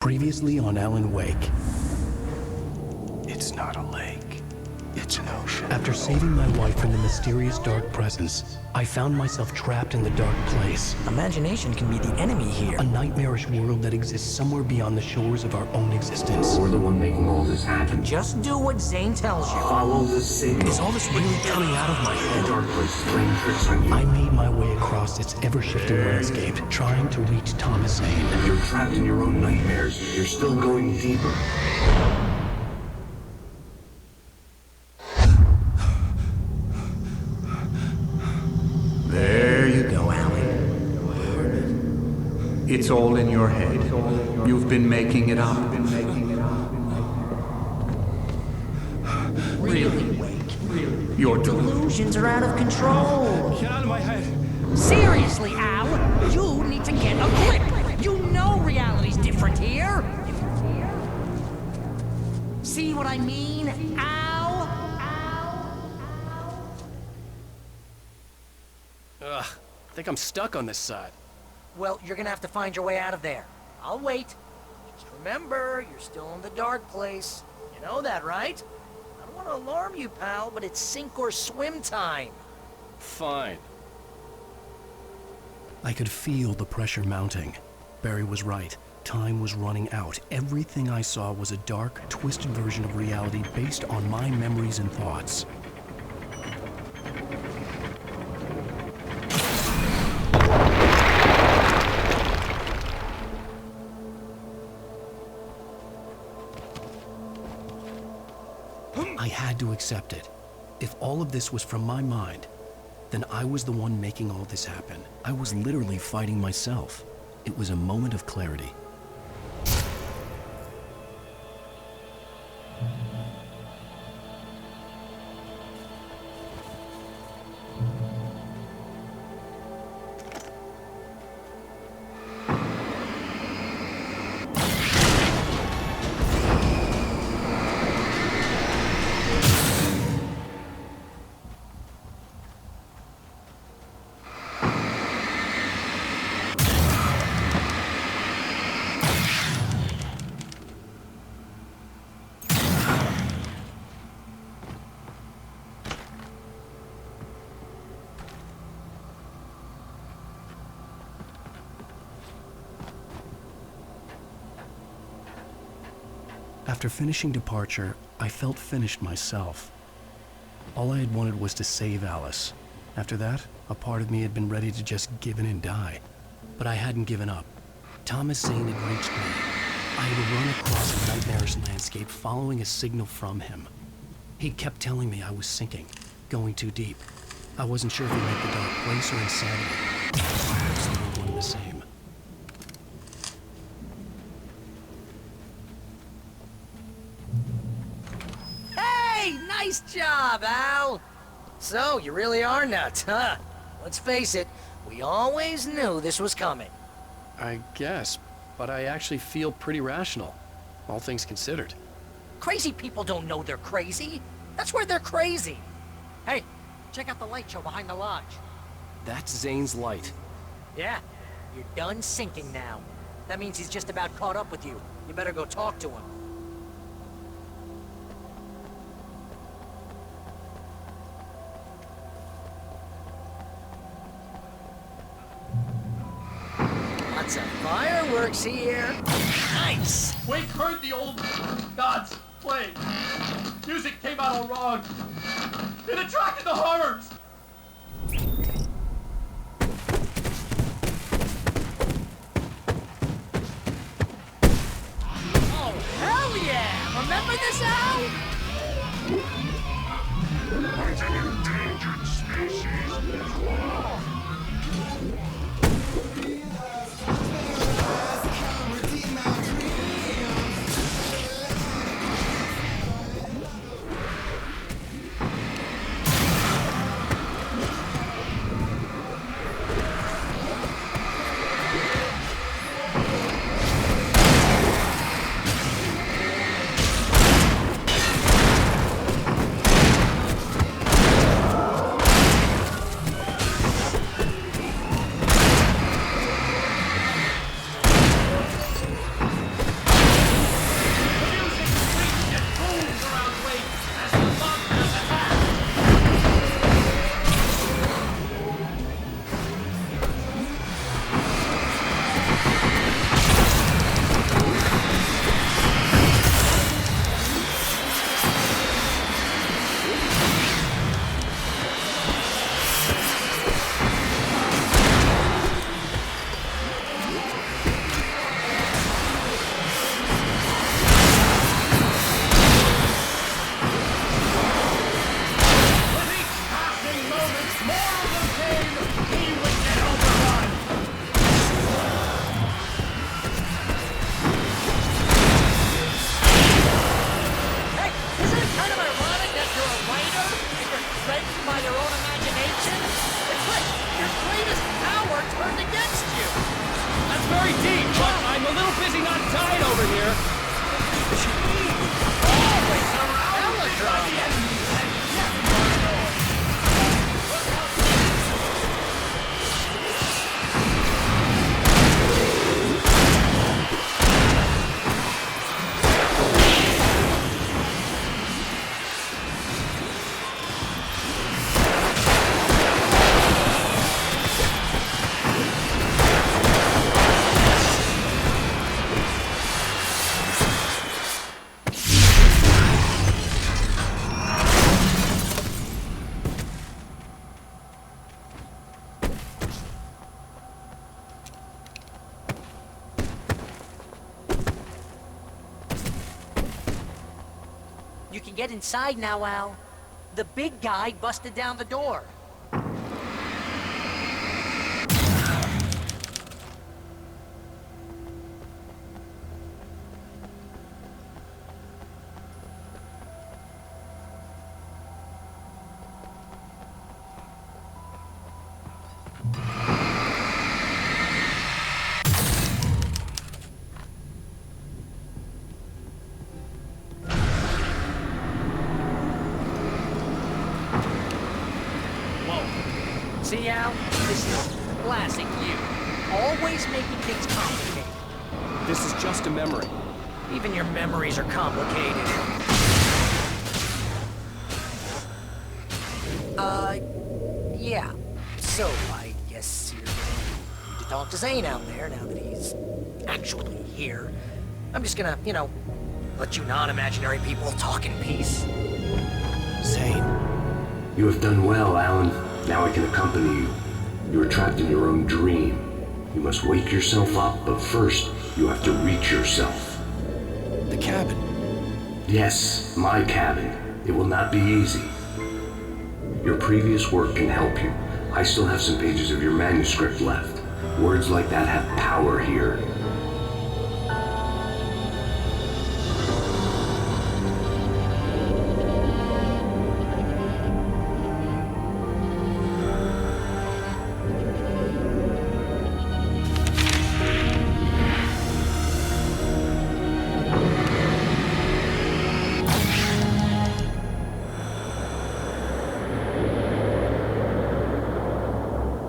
Previously on Alan Wake. It's not a lake. It's an ocean. After saving my wife from the mysterious dark presence, I found myself trapped in the dark place. Imagination can be the enemy here. A nightmarish world that exists somewhere beyond the shores of our own existence. We're the one making all this happen. Just do what Zane tells you. Follow the signal. Is all this really coming out of my head? The dark place is playing tricks on you. I made my way across its ever-shifting landscape, trying to reach Thomas Zane. You're trapped in your own nightmares. You're still going deeper. There you go, Alan. It's all in your head. You've been making it up. Really, Wake? Your Delusions are out of control. Get out of my head. Seriously, Al, you need to get a grip. You know reality's different here. See what I mean, Al? Ugh, I think I'm stuck on this side. Well, you're gonna have to find your way out of there. I'll wait. Just remember, you're still in the dark place. You know that, right? I don't want to alarm you, pal, but it's sink or swim time. Fine. I could feel the pressure mounting. Barry was right. Time was running out. Everything I saw was a dark, twisted version of reality based on my memories and thoughts. I had to accept it. If all of this was from my mind, then I was the one making all this happen. I was literally fighting myself. It was a moment of clarity. After finishing Departure, I felt finished myself. All I had wanted was to save Alice. After that, a part of me had been ready to just give in and die. But I hadn't given up. Thomas Zane had reached me. I had run across a nightmarish landscape following a signal from him. He kept telling me I was sinking, going too deep. I wasn't sure if he meant the dark place or insanity. Perhaps they were one and the same. Nice job, Al! So, you really are nuts, huh? Let's face it, we always knew this was coming. I guess, but I actually feel pretty rational, all things considered. Crazy people don't know they're crazy. That's where they're crazy. Hey, check out the light show behind the lodge. That's Zane's light. Yeah, you're done sinking now. That means he's just about caught up with you. You better go talk to him. Lots of fireworks here. Nice! Wake heard the old gods play. Music came out all wrong. It attracted the horrors. Oh, hell yeah! Remember this, Al? An endangered species. You can get inside now, Al. The big guy busted down the door. See, Al? This is classic you. Always making things complicated. This is just a memory. Even your memories are complicated. Yeah. So, I guess you're gonna need to talk to Zane out there now that he's actually here. I'm just gonna, let you non-imaginary people talk in peace. Zane. You have done well, Alan. Now I can accompany you. You are trapped in your own dream. You must wake yourself up, but first, you have to reach yourself. The cabin. Yes, my cabin. It will not be easy. Your previous work can help you. I still have some pages of your manuscript left. Words like that have power here.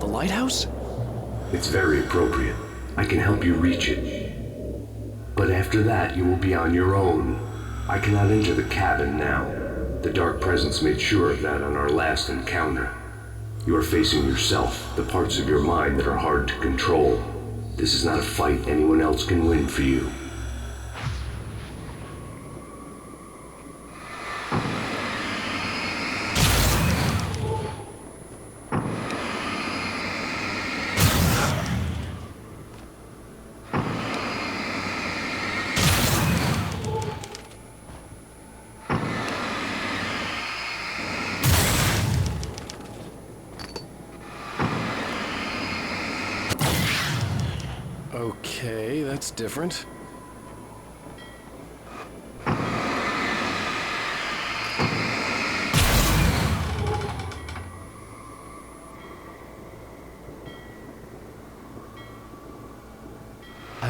Lighthouse? It's very appropriate. I can help you reach it. But after that, you will be on your own. I cannot enter the cabin now. The Dark Presence made sure of that on our last encounter. You are facing yourself, the parts of your mind that are hard to control. This is not a fight anyone else can win for you. Okay, that's different. I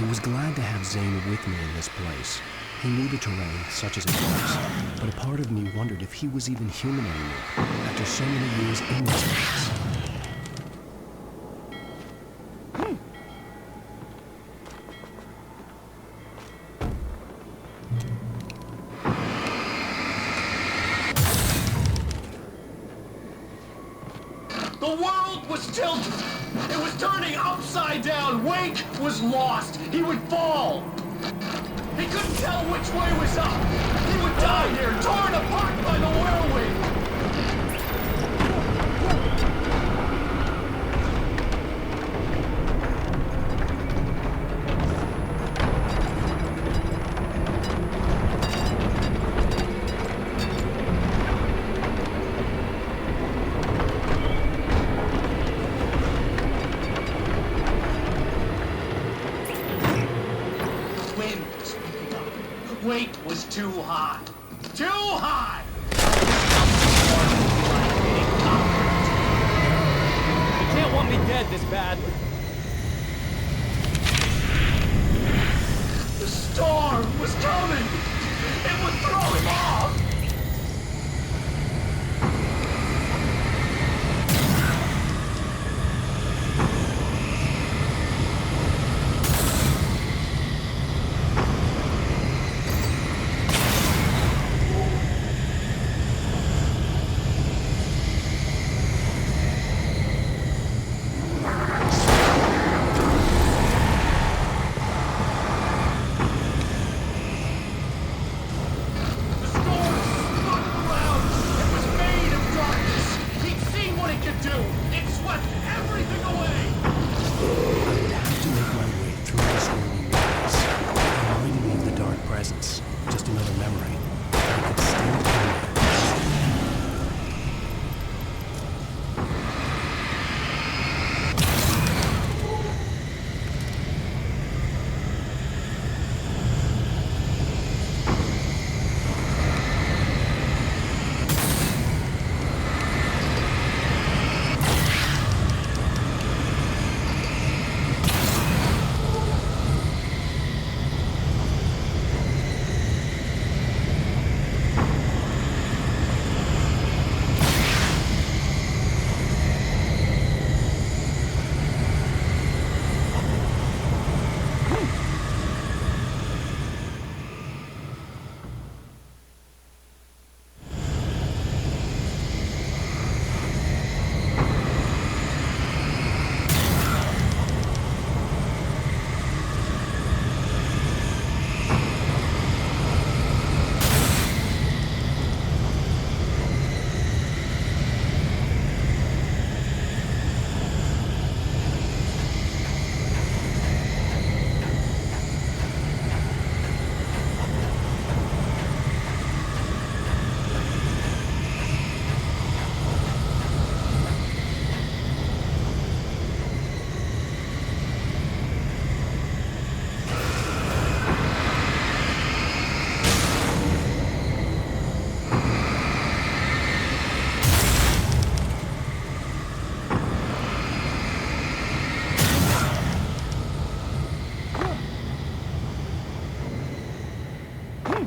was glad to have Zane with me in this place. He knew the terrain, such as it was, but a part of me wondered if he was even human anymore, after so many years in this place. The world was tilted. It was turning upside down. Wake was lost. He would fall. He couldn't tell which way was up. He would die here, torn apart by the whirlwind. Weight was too high. Too high! You can't want me dead this bad. The storm was coming! It would throw him off! Just another memory. I could still Stay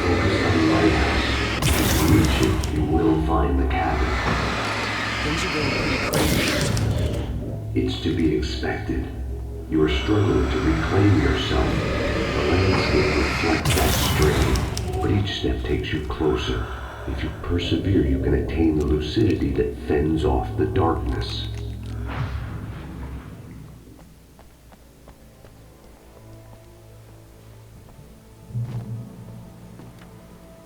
focused on the lighthouse. If you reach it, you will find the cabin. Things are going pretty crazy. It's to be expected. You are struggling to reclaim yourself. The landscape reflects that strain, but each step takes you closer. If you persevere, you can attain the lucidity that fends off the darkness.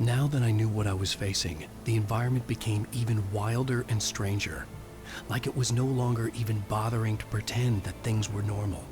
Now that I knew what I was facing, the environment became even wilder and stranger. Like it was no longer even bothering to pretend that things were normal.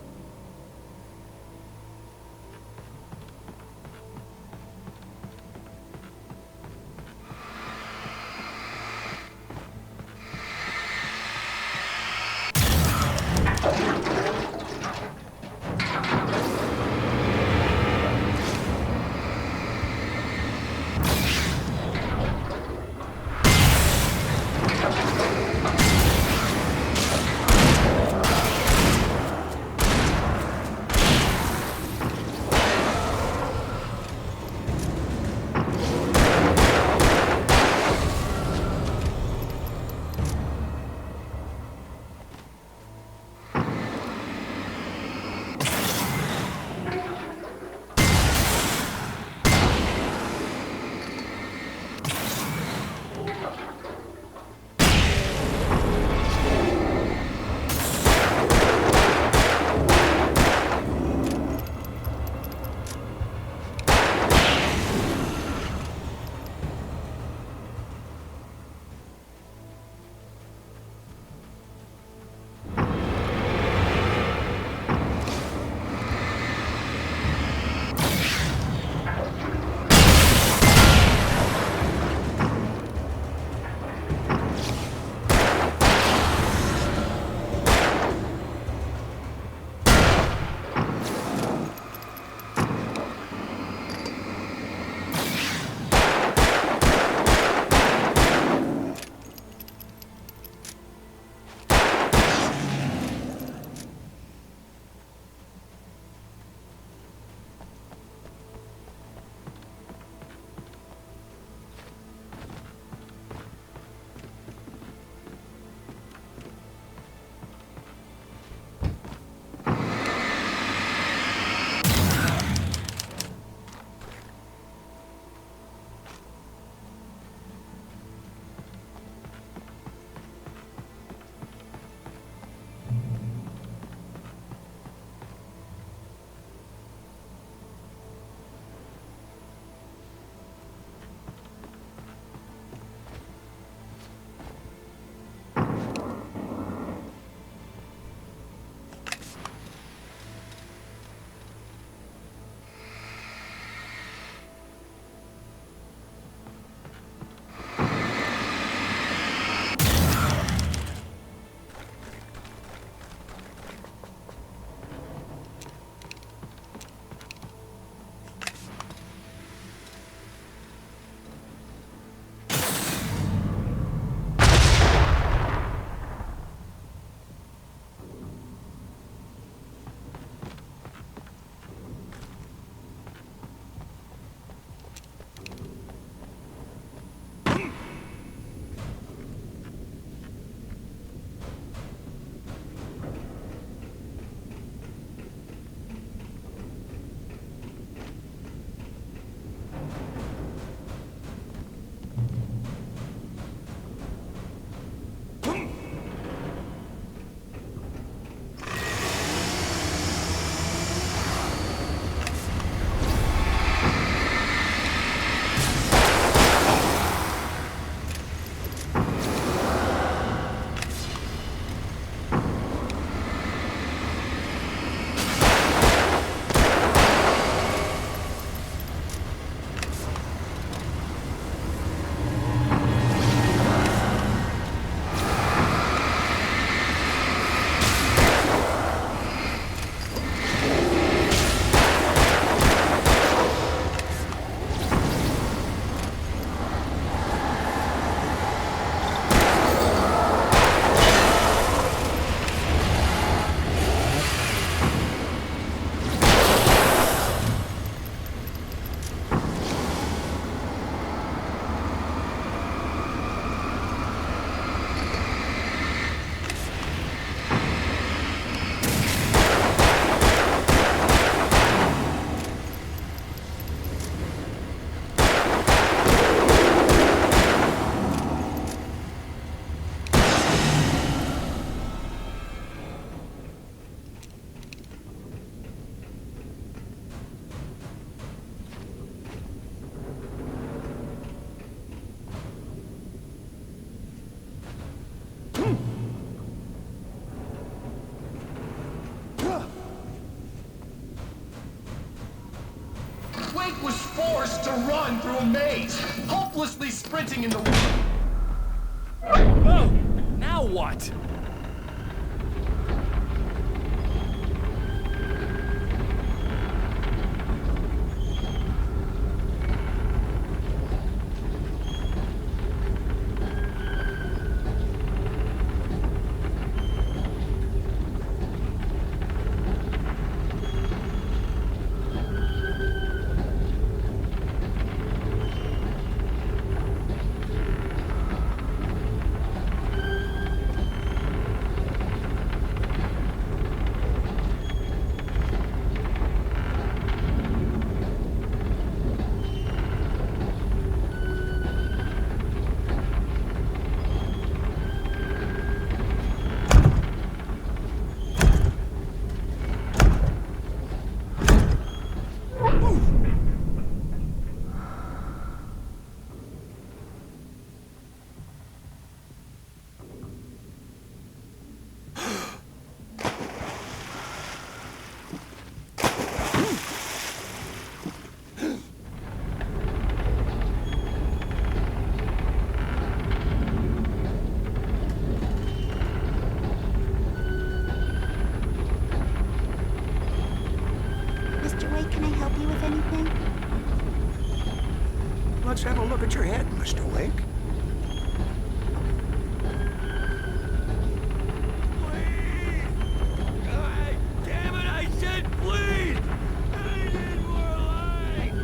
Wake was forced to run through a maze, hopelessly sprinting in the wind. Oh, now what? Mr. Wake, can I help you with anything? Let's have a look at your head, Mr. Wake. Damn it, I said please! I need more light!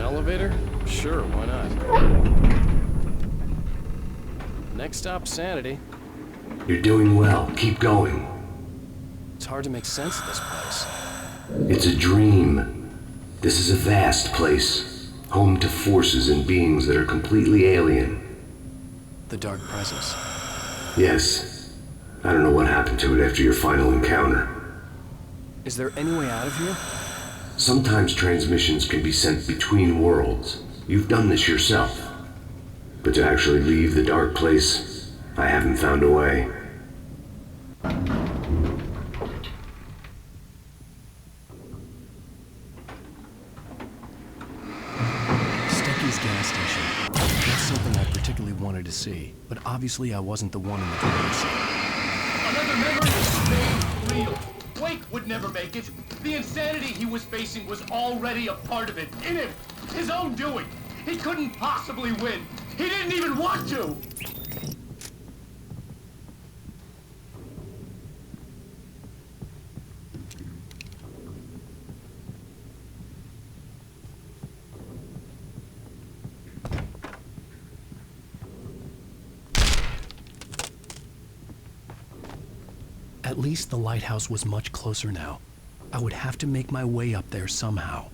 Elevator? Sure, why not? Next stop, Sanity. You're doing well. Keep going. It's hard to make sense of this place. It's a dream. This is a vast place, home to forces and beings that are completely alien. The Dark Presence. Yes. I don't know what happened to it after your final encounter. Is there any way out of here? Sometimes transmissions can be sent between worlds. You've done this yourself. But to actually leave the dark place, I haven't found a way. Stucky's gas station. That's something I particularly wanted to see, but obviously I wasn't the one in the driver's seat. Another memory was made real. Wake would never make it. The insanity he was facing was already a part of it, in him. His own doing. He couldn't possibly win. He didn't even want to! At least the lighthouse was much closer now. I would have to make my way up there somehow.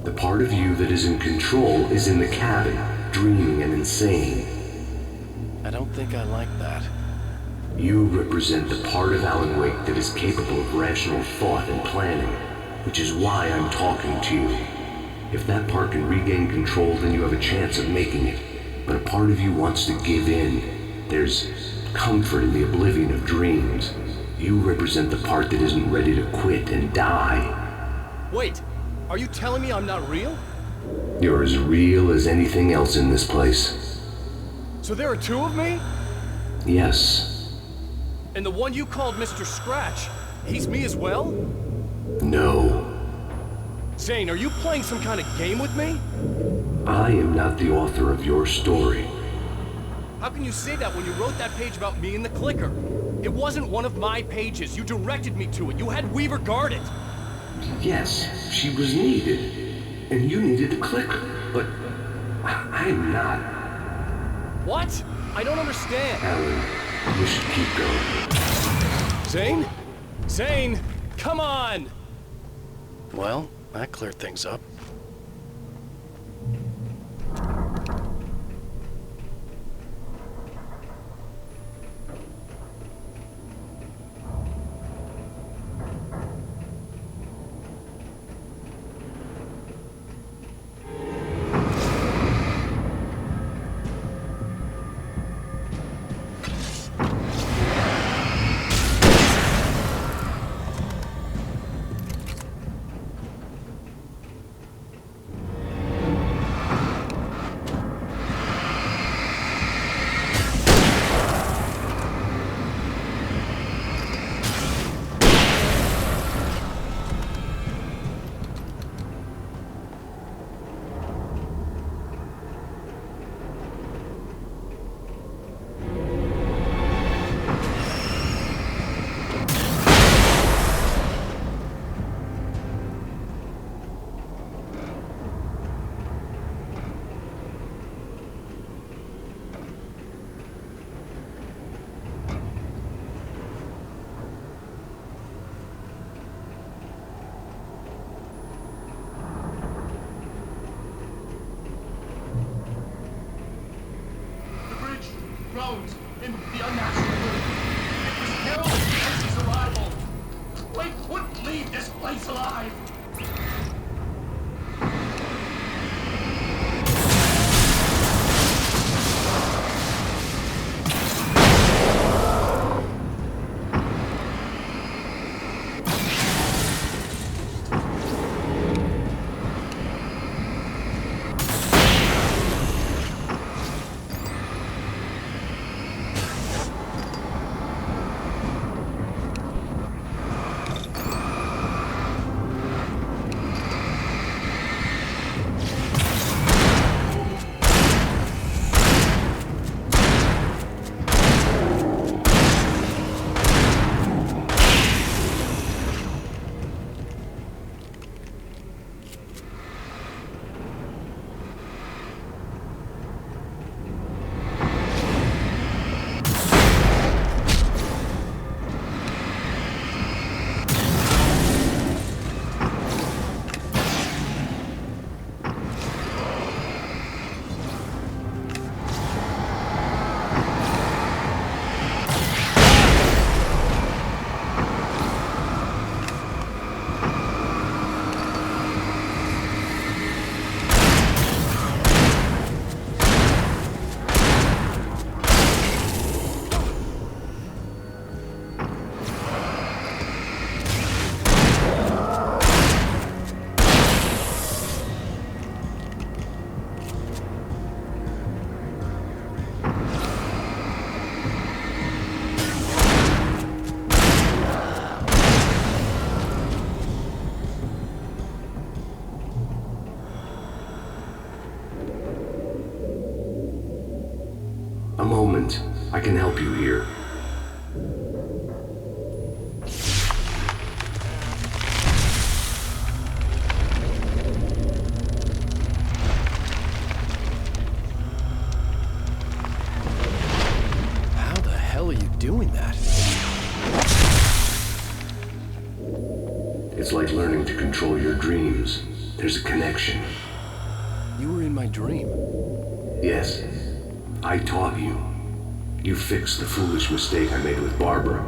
The part of you that is in control is in the cabin, dreaming and insane. I don't think I like that. You represent the part of Alan Wake that is capable of rational thought and planning, which is why I'm talking to you. If that part can regain control, then you have a chance of making it. But a part of you wants to give in. There's comfort in the oblivion of dreams. You represent the part that isn't ready to quit and die. Wait, are you telling me I'm not real? You're as real as anything else in this place. So there are two of me? Yes. And the one you called Mr. Scratch, he's me as well? No. Zane, are you playing some kind of game with me? I am not the author of your story. How can you say that when you wrote that page about me in the clicker? It wasn't one of my pages. You directed me to it. You had Weaver guard it. Yes, she was needed. And you needed the clicker. But I'm not. What? I don't understand. Alan, you should keep going. Zane? Zane, come on! Well, that cleared things up. I can help you here. How the hell are you doing that? It's like learning to control your dreams. There's a connection. You were in my dream. Yes, I taught you. You fixed the foolish mistake I made with Barbara.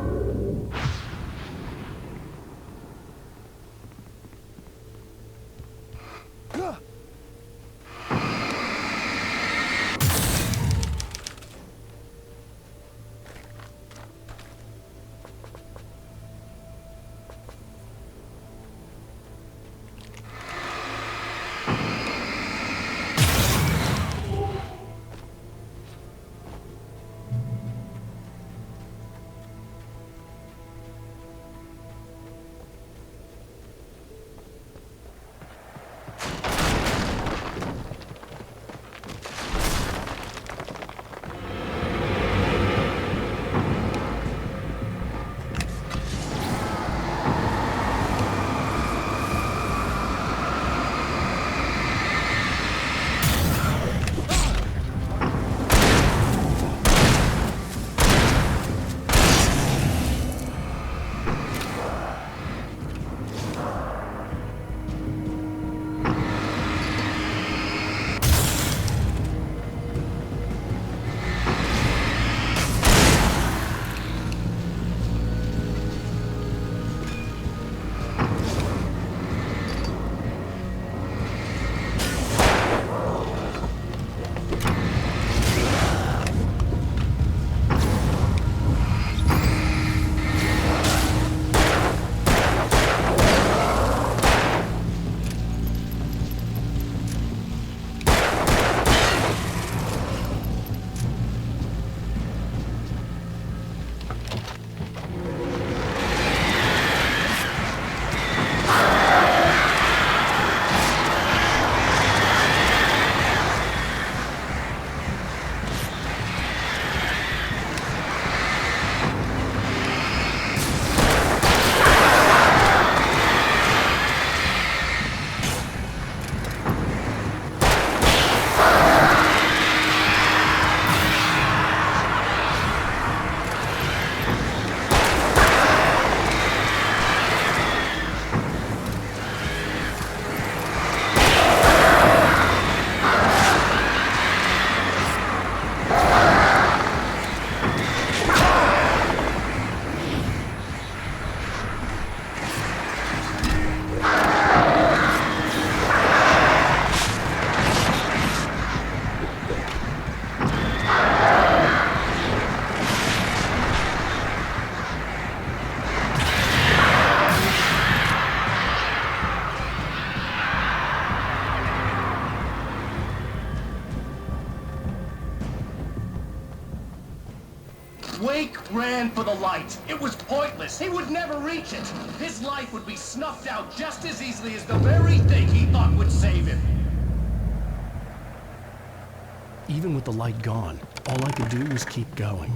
Wake ran for the light. It was pointless. He would never reach it. His life would be snuffed out just as easily as the very thing he thought would save him. Even with the light gone, all I could do was keep going.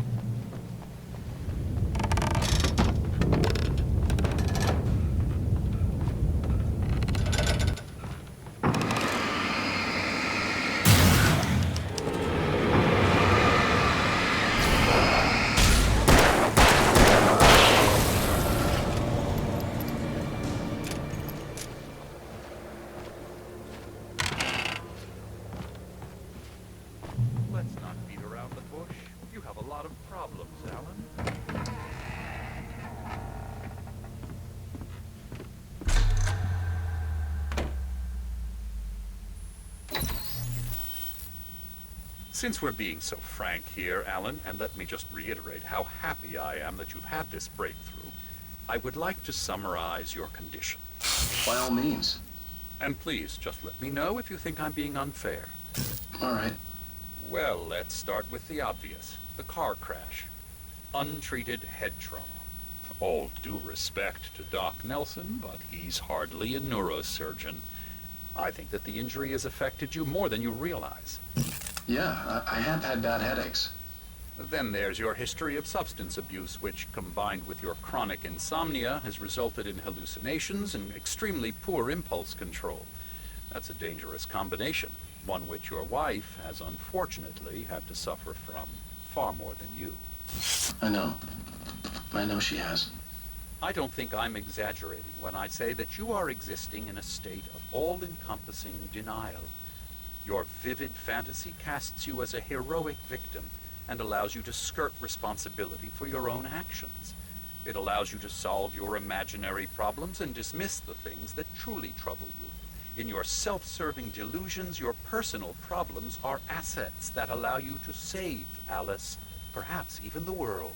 Let's not beat around the bush. You have a lot of problems, Alan. Since we're being so frank here, Alan, and let me just reiterate how happy I am that you've had this breakthrough, I would like to summarize your condition. By all means. And please, just let me know if you think I'm being unfair. All right. Well, let's start with the obvious. The car crash. Untreated head trauma. All due respect to Doc Nelson, but he's hardly a neurosurgeon. I think that the injury has affected you more than you realize. Yeah, I have had bad headaches. Then there's your history of substance abuse, which, combined with your chronic insomnia, has resulted in hallucinations and extremely poor impulse control. That's a dangerous combination, one which your wife has unfortunately had to suffer from far more than you. I know. I know she has. I don't think I'm exaggerating when I say that you are existing in a state of all-encompassing denial. Your vivid fantasy casts you as a heroic victim and allows you to skirt responsibility for your own actions. It allows you to solve your imaginary problems and dismiss the things that truly trouble you. In your self-serving delusions, your personal problems are assets that allow you to save Alice, perhaps even the world.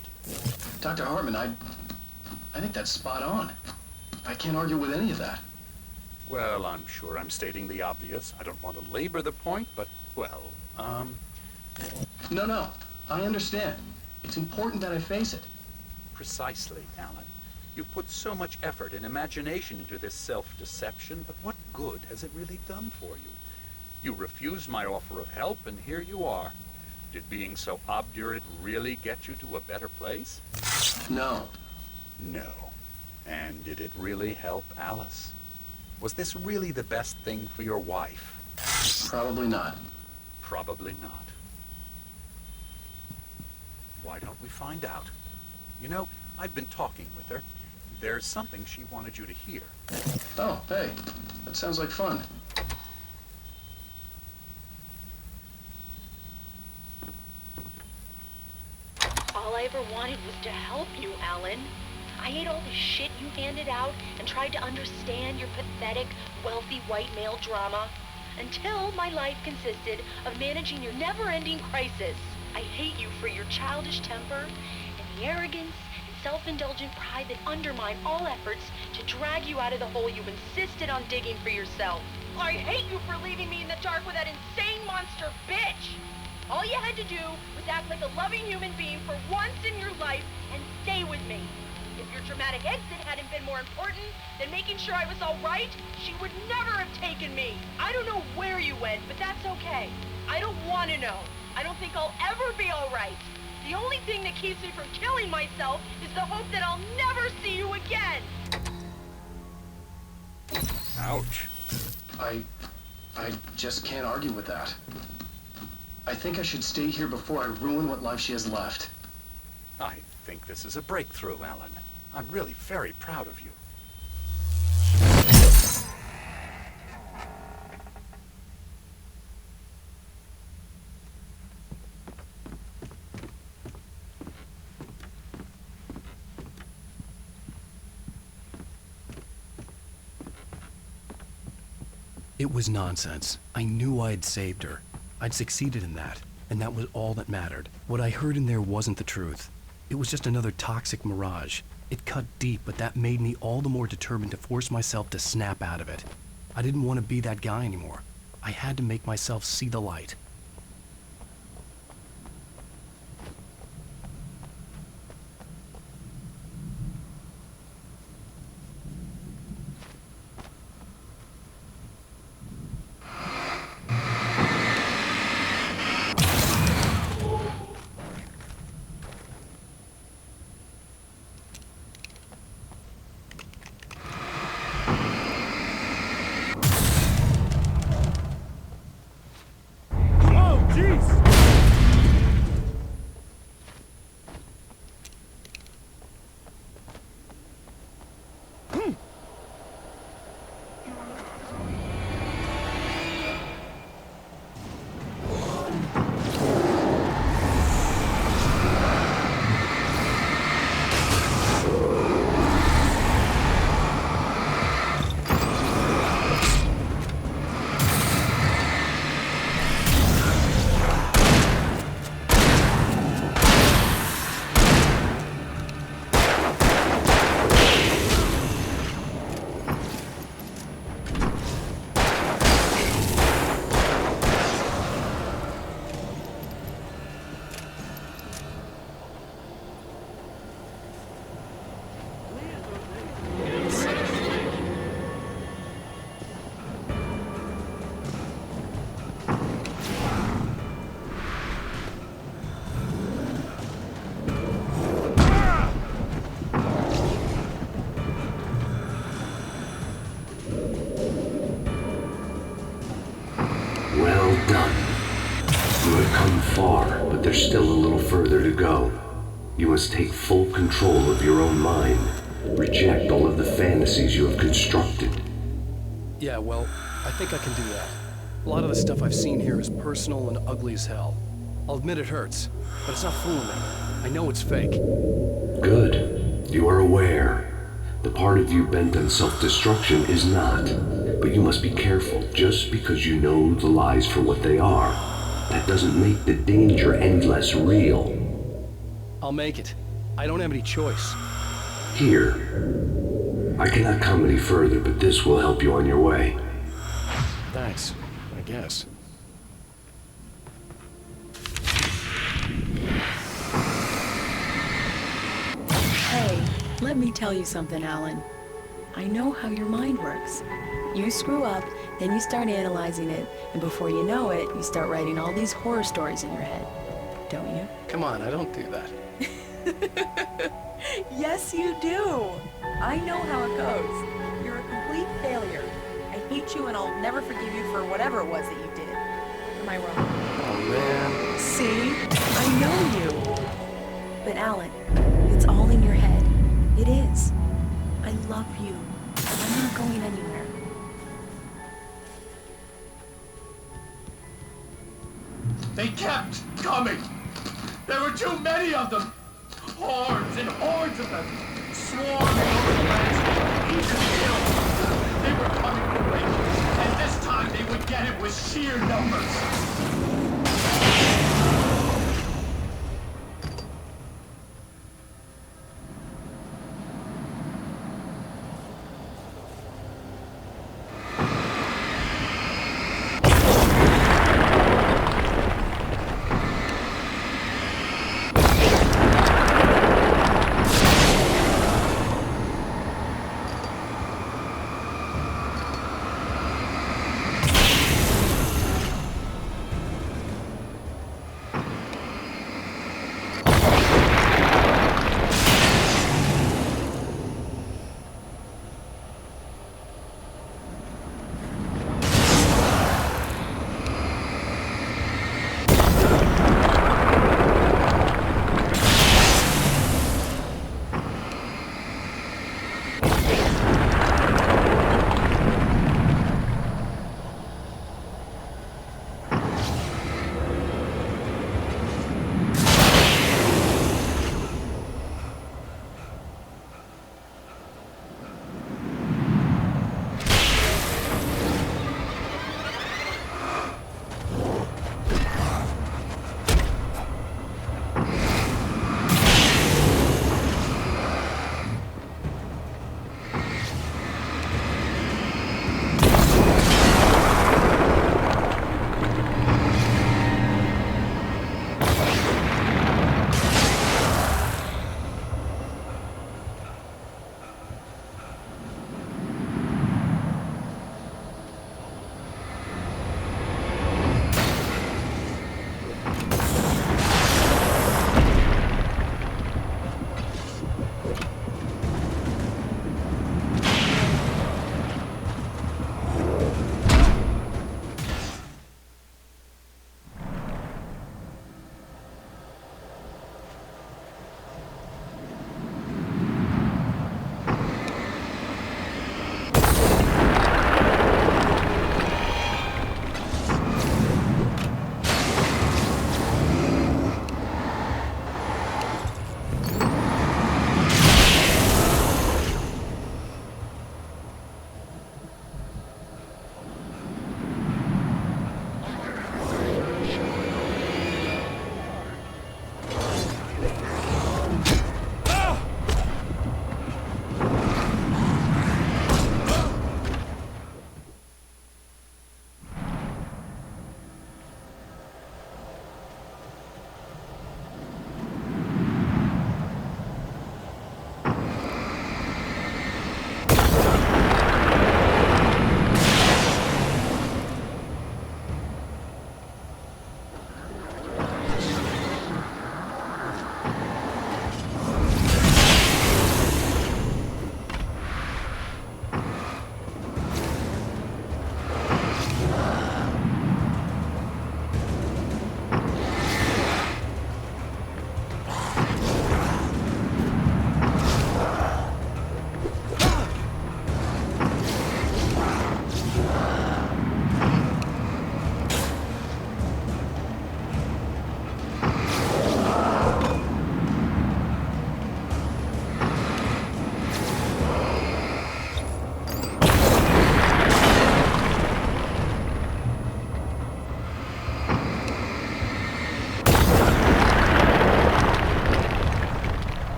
Dr. Hartman, I think that's spot on. I can't argue with any of that. Well, I'm sure I'm stating the obvious. I don't want to labor the point, but, well, No, I understand. It's important that I face it. Precisely, Alan. You've put so much effort and imagination into this self-deception, but what good has it really done for you? You refused my offer of help, and here you are. Did being so obdurate really get you to a better place? No. No. And did it really help Alice? Was this really the best thing for your wife? Probably not. Probably not. Why don't we find out? You know, I've been talking with her. There's something she wanted you to hear. Oh, hey. That sounds like fun. All I ever wanted was to help you, Alan. I ate all the shit you handed out and tried to understand your pathetic, wealthy white male drama until my life consisted of managing your never-ending crisis. I hate you for your childish temper and the arrogance and self-indulgent pride that undermine all efforts to drag you out of the hole you insisted on digging for yourself. I hate you for leaving me in the dark with that insane monster bitch! All you had to do was act like a loving human being for once in your life and stay with me. If your dramatic exit hadn't been more important than making sure I was all right, she would never have taken me. I don't know where you went, but that's okay. I don't want to know. I don't think I'll ever be all right. The only thing that keeps me from killing myself is the hope that I'll never see you again. Ouch. I just can't argue with that. I think I should stay here before I ruin what life she has left. I think this is a breakthrough, Alan. I'm really very proud of you. It was nonsense. I knew I'd saved her. I'd succeeded in that, and that was all that mattered. What I heard in there wasn't the truth. It was just another toxic mirage. It cut deep, but that made me all the more determined to force myself to snap out of it. I didn't want to be that guy anymore. I had to make myself see the light. there's still a little further to go. You must take full control of your own mind. Reject all of the fantasies you have constructed. Yeah, well, I think I can do that. A lot of the stuff I've seen here is personal and ugly as hell. I'll admit it hurts, but it's not fooling me. I know it's fake. Good. You are aware. The part of you bent on self-destruction is not. But you must be careful. Just because you know the lies for what they are, that doesn't make the danger any less real. I'll make it. I don't have any choice. Here. I cannot come any further, but this will help you on your way. Thanks, I guess. Hey, let me tell you something, Alan. I know how your mind works. You screw up, then you start analyzing it, and before you know it, you start writing all these horror stories in your head. Don't you? Come on, I don't do that. Yes, you do. I know how it goes. You're a complete failure. I hate you and I'll never forgive you for whatever it was that you did. Am I wrong? Oh, man. See? I know you. But Alan, it's all in your head. It is. I love you. I'm not going anywhere. They kept coming. There were too many of them. Hordes and hordes of them. Swarming over the landscape, each killed. They were coming to wake. And this time they would get it with sheer numbers.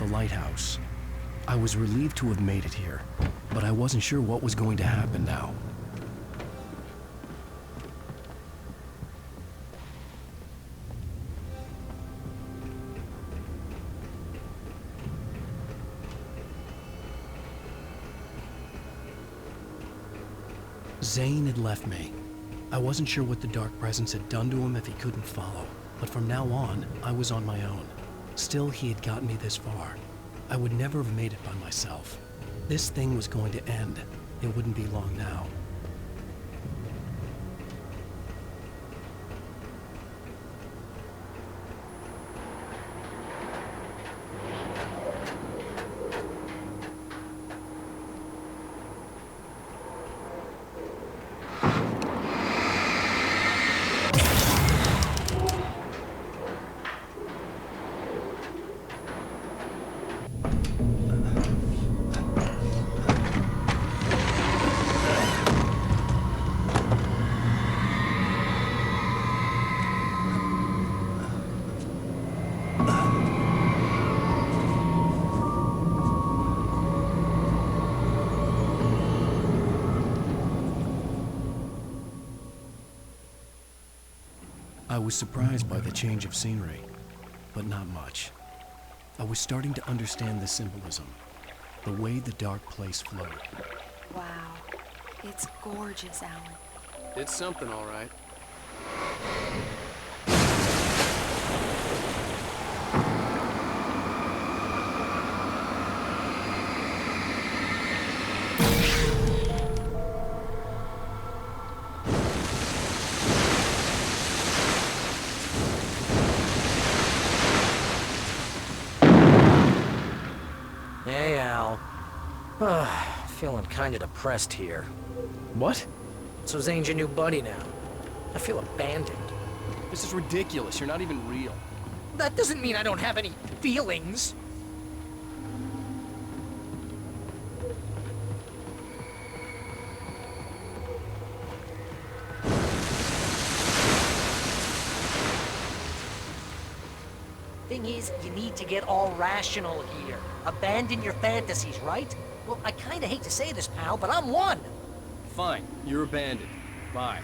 lighthouse. I was relieved to have made it here, but I wasn't sure what was going to happen now. Zane had left me. I wasn't sure what the dark presence had done to him if he couldn't follow, but from now on, I was on my own. Still, he had gotten me this far. I would never have made it by myself. This thing was going to end. It wouldn't be long now. I was surprised by the change of scenery, but not much. I was starting to understand the symbolism, the way the dark place flowed. Wow. It's gorgeous, Alan. It's something, all right. Hey, Al. Feeling kinda depressed here. What? So Zane's your new buddy now. I feel abandoned. This is ridiculous. You're not even real. That doesn't mean I don't have any feelings. Thing is, you need to get all rational here. Abandon your fantasies, right? Well, I kinda hate to say this, pal, but I'm one. Fine. You're abandoned. Bye.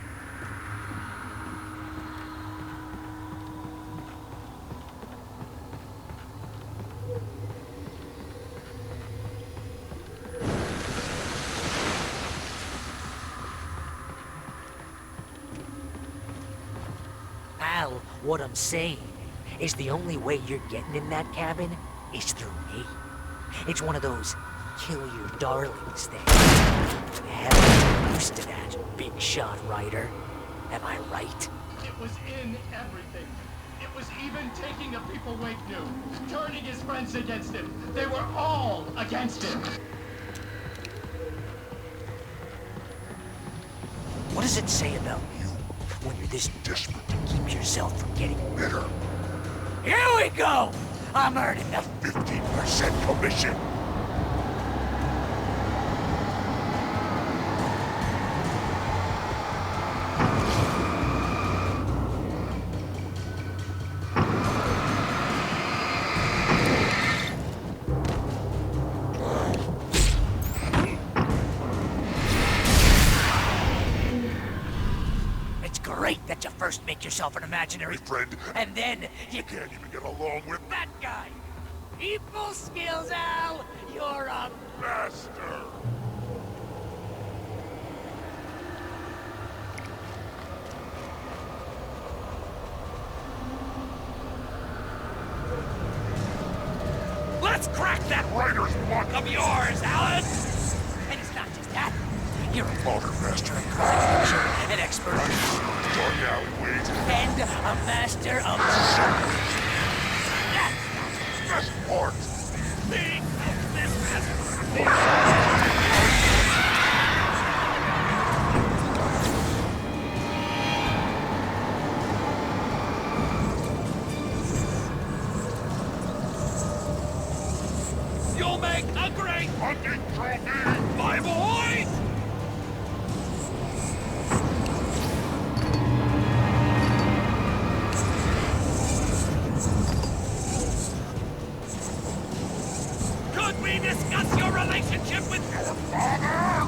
Al, what I'm saying is the only way you're getting in that cabin is through me. It's one of those kill your darlings things. Hell, you're used to that, big shot writer. Am I right? It was in everything. It was even taking a people Wake knew, turning his friends against him. They were all against him. What does it say about you when you're this desperate to keep yourself from getting bitter? Here we go! I'm earning the 15% commission. It's great that you first make yourself an imaginary friend, and then you can't even get along with that guy. People skills, Al! You're a master! Let's crack that writer's block of yours, Alan! And it's not just that. You're a modern master of presentation, an expert on dark alleyways, and a master of that's the best part. Being of this You'll make a great hunting trophy, my boy! relationship with your father?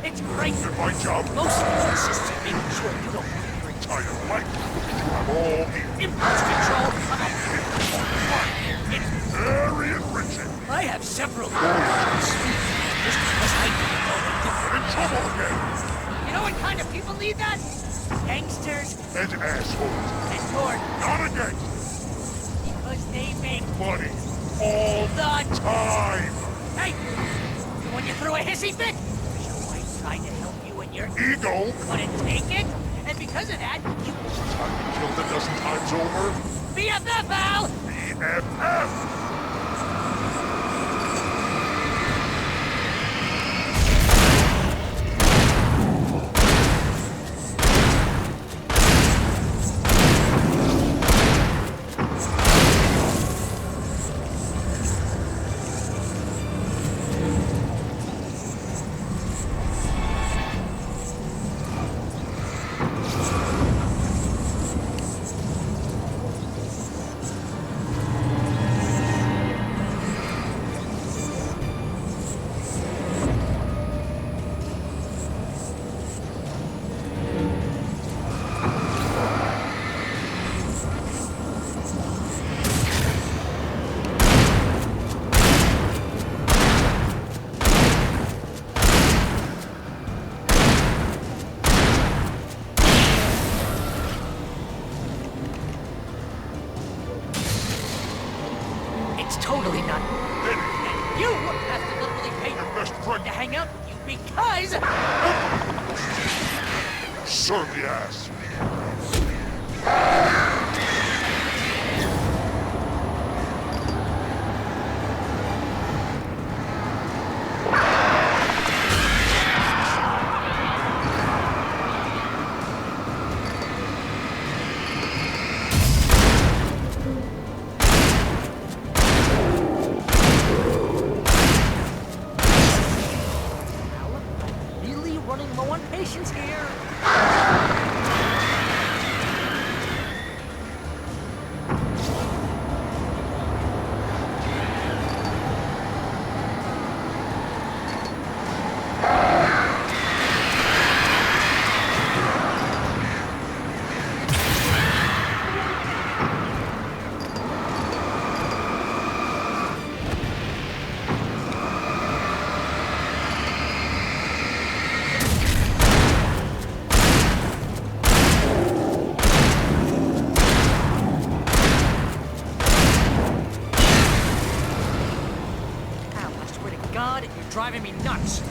It's great. Did my job. Most of it consists of making sure you don't The entire life. You have all the impulse control. It's very enriching. I have several just because I didn't know the difference. You're in trouble again. You know what kind of people need that? Gangsters And assholes. and you're Not again. because they make Money. All the time. Hey! When you threw a hissy fit, your wife tried to help you and your Ego. couldn't take it, and because of that, you Time you killed a dozen times over. BFF, Al! BFF. It's totally not. And you have to literally pay Your best friend. to hang out with you because Serve the ass. really running low on patience here. God, you're driving me nuts.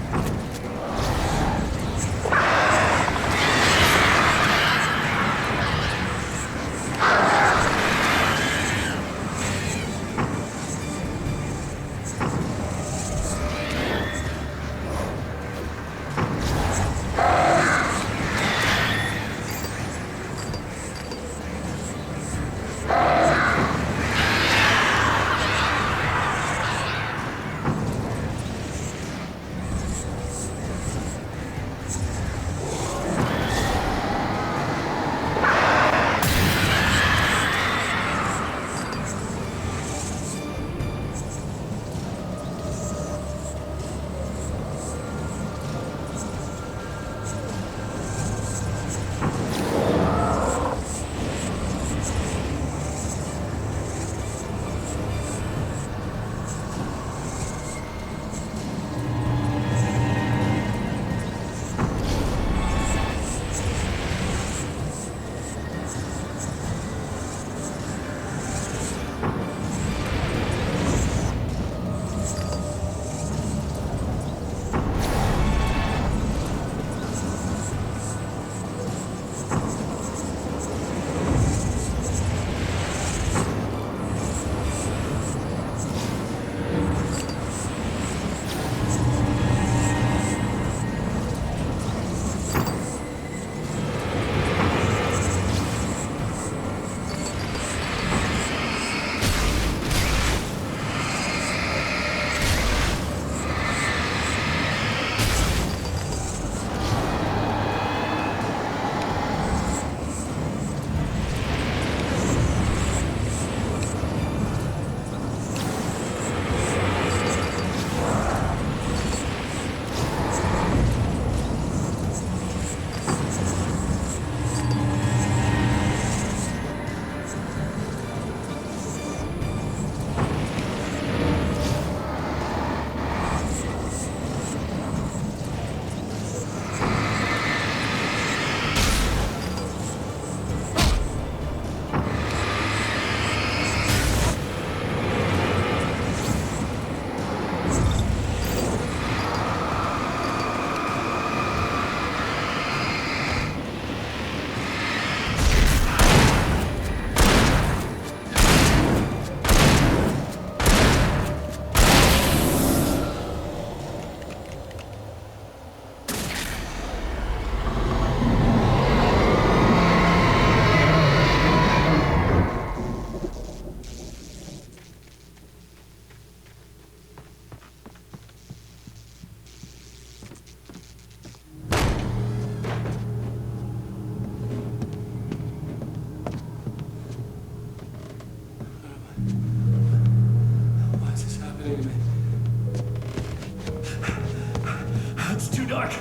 dark.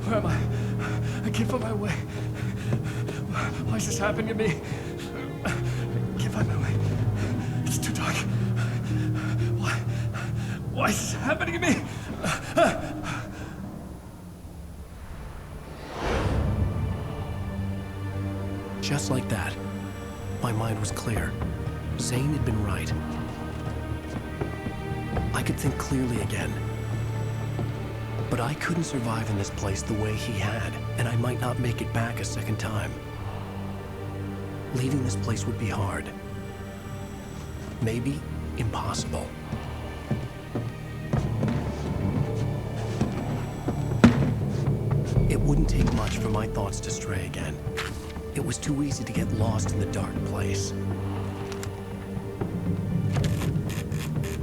Where am I? I can't find my way. Why is this happening to me? I can't find my way. It's too dark. Why is this happening to me? Just like that, my mind was clear. Zane had been right. I could think clearly again. But I couldn't survive in this place the way he had, and I might not make it back a second time. Leaving this place would be hard. Maybe impossible. It wouldn't take much for my thoughts to stray again. It was too easy to get lost in the dark place.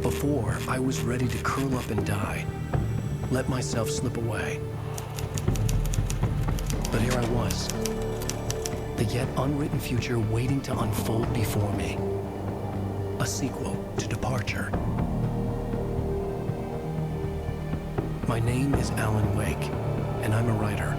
Before, I was ready to curl up and die, let myself slip away. But here I was, the yet unwritten future waiting to unfold before me. A sequel to Departure. My name is Alan Wake, and I'm a writer.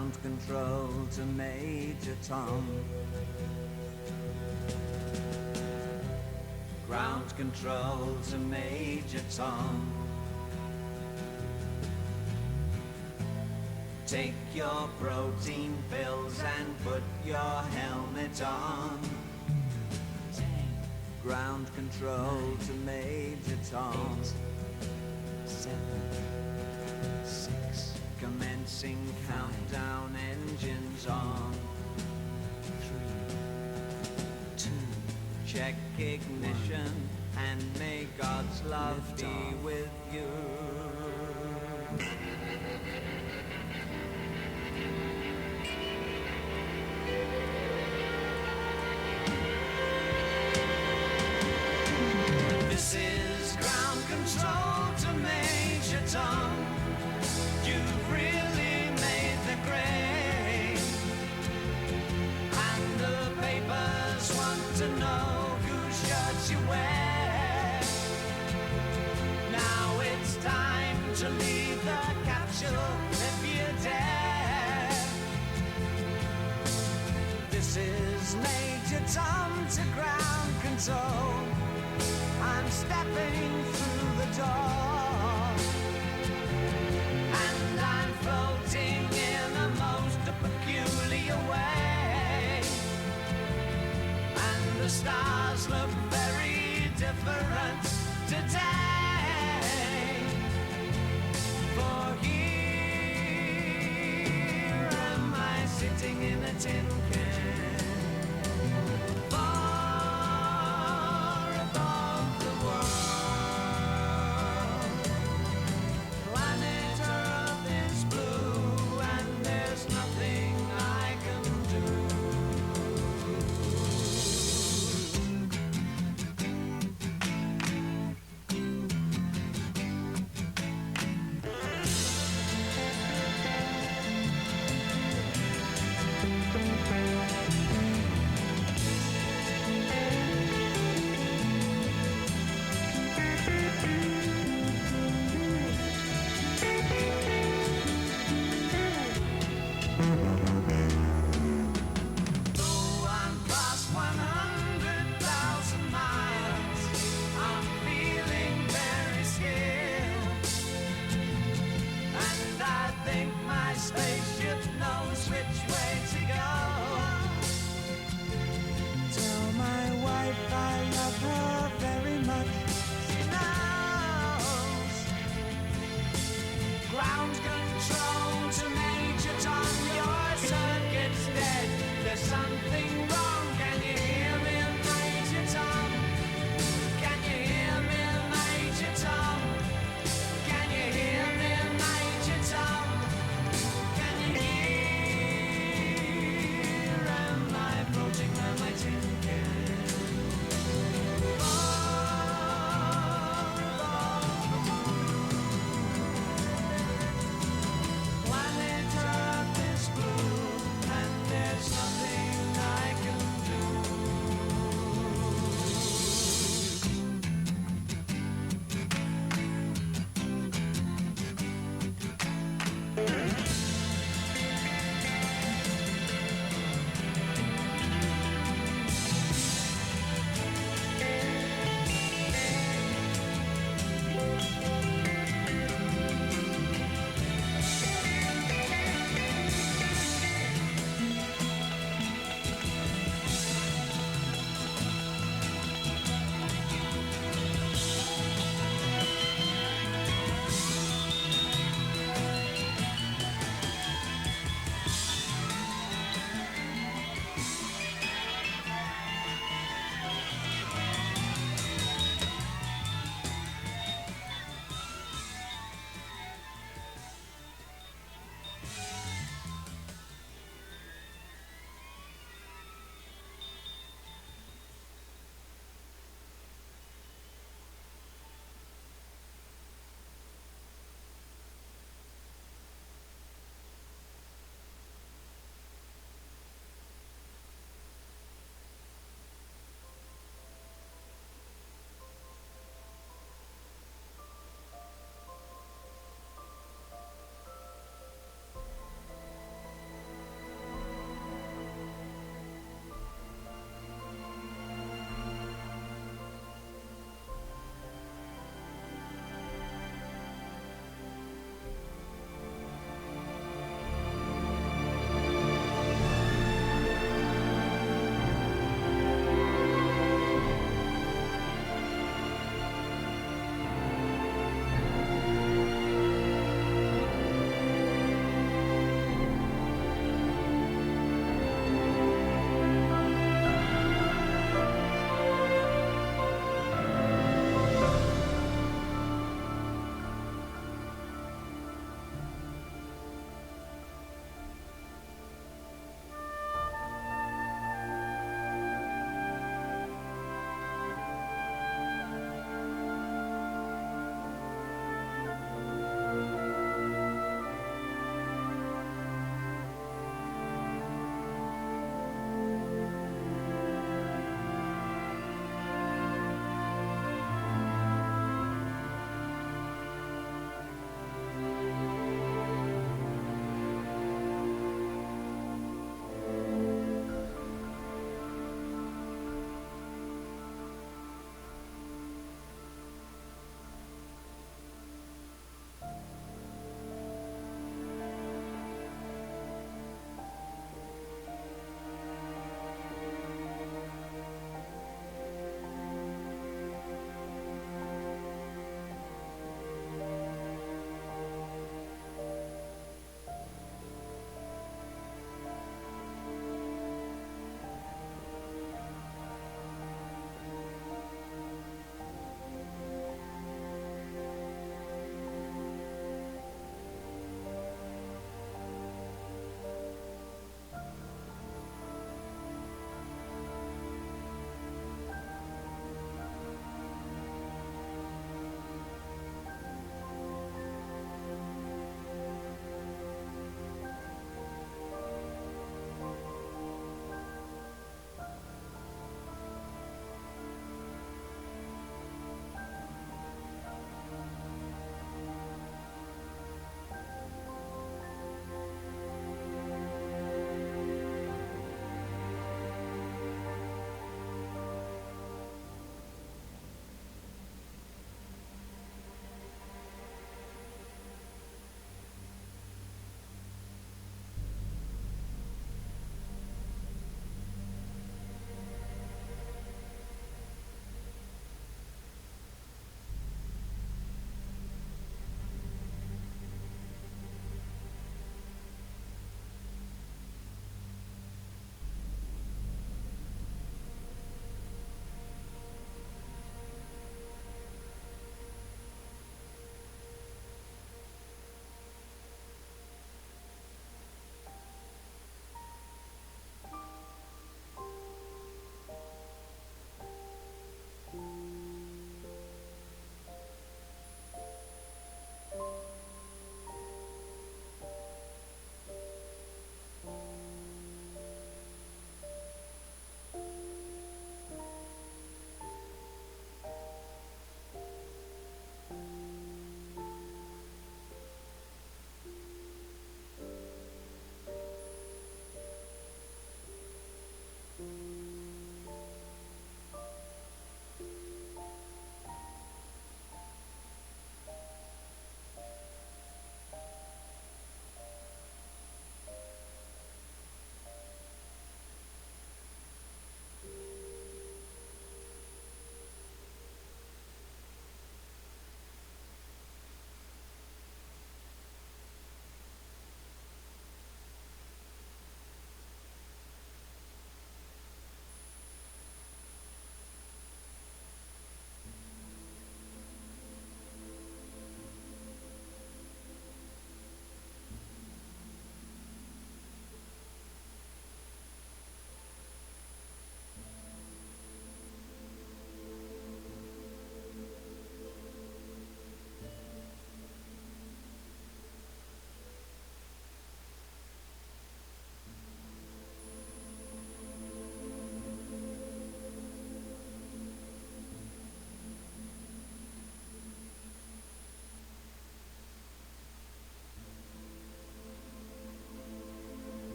Ground control to Major Tom. Ground control to Major Tom. Take your protein pills and put your helmet on. Ground control to Major Tom. 7, 6. Commencing countdown, engines on. 3, 2. Check ignition and may God's love be with you. This is ground control to Major Tom. You've really made the grade, and the papers want to know whose shirts you wear. Now it's time to leave the capsule if you dare. This is Major Tom to ground control. I'm stepping through the door, and I'm floating in a most peculiar way, and the stars look